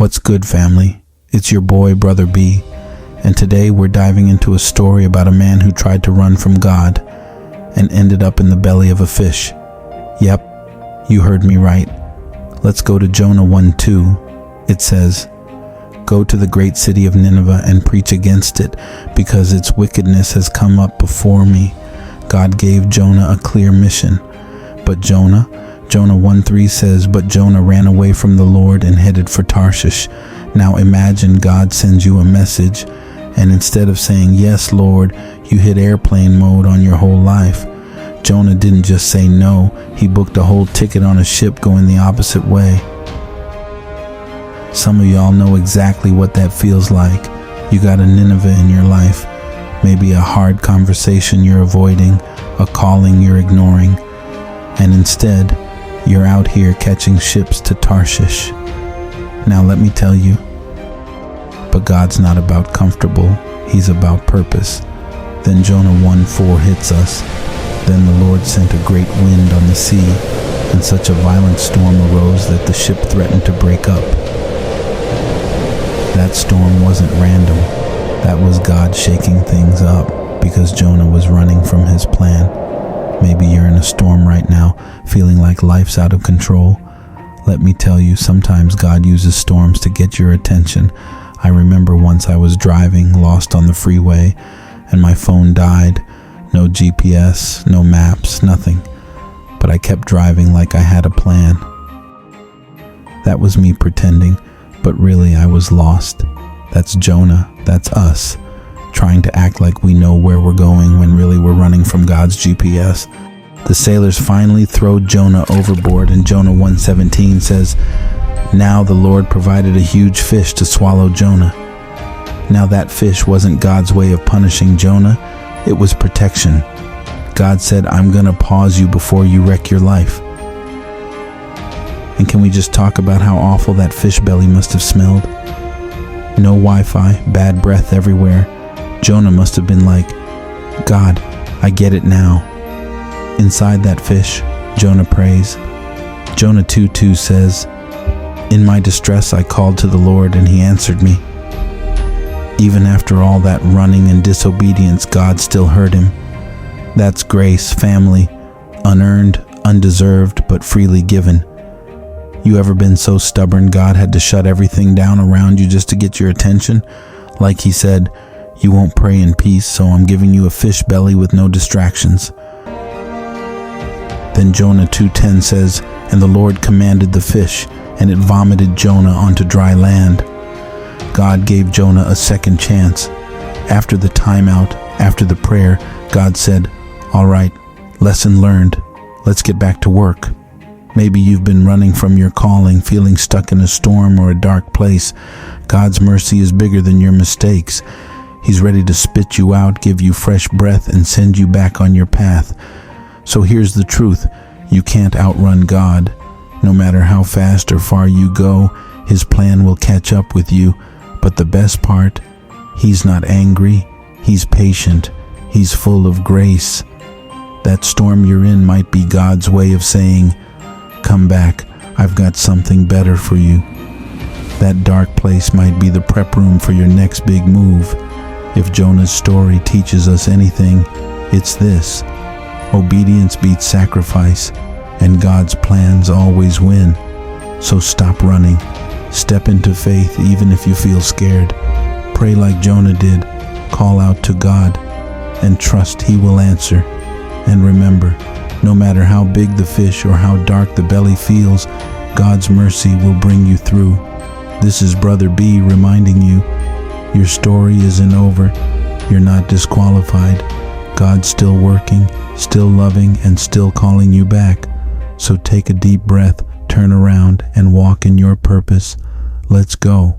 What's good, family? It's your boy, Brother B, and today we're diving into a story about a man who tried to run from God and ended up in the belly of a fish. Yep, you heard me right. Let's go to Jonah 1:2. It says, "Go to the great city of Nineveh and preach against it, because its wickedness has come up before me." God gave Jonah a clear mission. But Jonah 1:3 says, "But Jonah ran away from the Lord and headed for Tarshish." Now imagine God sends you a message, and instead of saying, "Yes, Lord," you hit airplane mode on your whole life. Jonah didn't just say no, he booked a whole ticket on a ship going the opposite way. Some of y'all know exactly what that feels like. You got a Nineveh in your life, maybe a hard conversation you're avoiding, a calling you're ignoring, and instead, you're out here catching ships to Tarshish. Now let me tell you, but God's not about comfortable, He's about purpose. Then Jonah 1:4 hits us. Then the Lord sent a great wind on the sea, and such a violent storm arose that the ship threatened to break up. That storm wasn't random. That was God shaking things up because Jonah was running from his plan. Maybe you're in a storm right now, feeling like life's out of control. Let me tell you, sometimes God uses storms to get your attention. I remember once I was driving, lost on the freeway, and my phone died. No GPS, no maps, nothing. But I kept driving like I had a plan. That was me pretending, but really I was lost. That's Jonah, that's us, trying to act like we know where we're going when really we're running from God's GPS. The sailors finally throw Jonah overboard, and Jonah 1:17 says, "Now the Lord provided a huge fish to swallow Jonah." Now that fish wasn't God's way of punishing Jonah, it was protection. God said, "I'm gonna pause you before you wreck your life." And can we just talk about how awful that fish belly must have smelled? No Wi-Fi, bad breath everywhere. Jonah must have been like, "God, I get it now." Inside that fish, Jonah prays. Jonah 2:2 says, "In my distress I called to the Lord, and He answered me." Even after all that running and disobedience, God still heard him. That's grace, family. Unearned, undeserved, but freely given. You ever been so stubborn God had to shut everything down around you just to get your attention? Like He said, "You won't pray in peace, so I'm giving you a fish belly with no distractions." Then Jonah 2:10 says, "And the Lord commanded the fish, and it vomited Jonah onto dry land." God gave Jonah a second chance. After the timeout, after the prayer, God said, "All right, lesson learned. Let's get back to work." Maybe you've been running from your calling, feeling stuck in a storm or a dark place. God's mercy is bigger than your mistakes. He's ready to spit you out, give you fresh breath, and send you back on your path. So here's the truth. You can't outrun God. No matter how fast or far you go, His plan will catch up with you. But the best part, He's not angry. He's patient. He's full of grace. That storm you're in might be God's way of saying, "Come back. I've got something better for you." That dark place might be the prep room for your next big move. If Jonah's story teaches us anything, it's this: obedience beats sacrifice, and God's plans always win. So stop running. Step into faith even if you feel scared. Pray like Jonah did. Call out to God and trust He will answer. And remember, no matter how big the fish or how dark the belly feels, God's mercy will bring you through. This is Brother B reminding you, your story isn't over. You're not disqualified. God's still working, still loving, and still calling you back. So take a deep breath, turn around, and walk in your purpose. Let's go.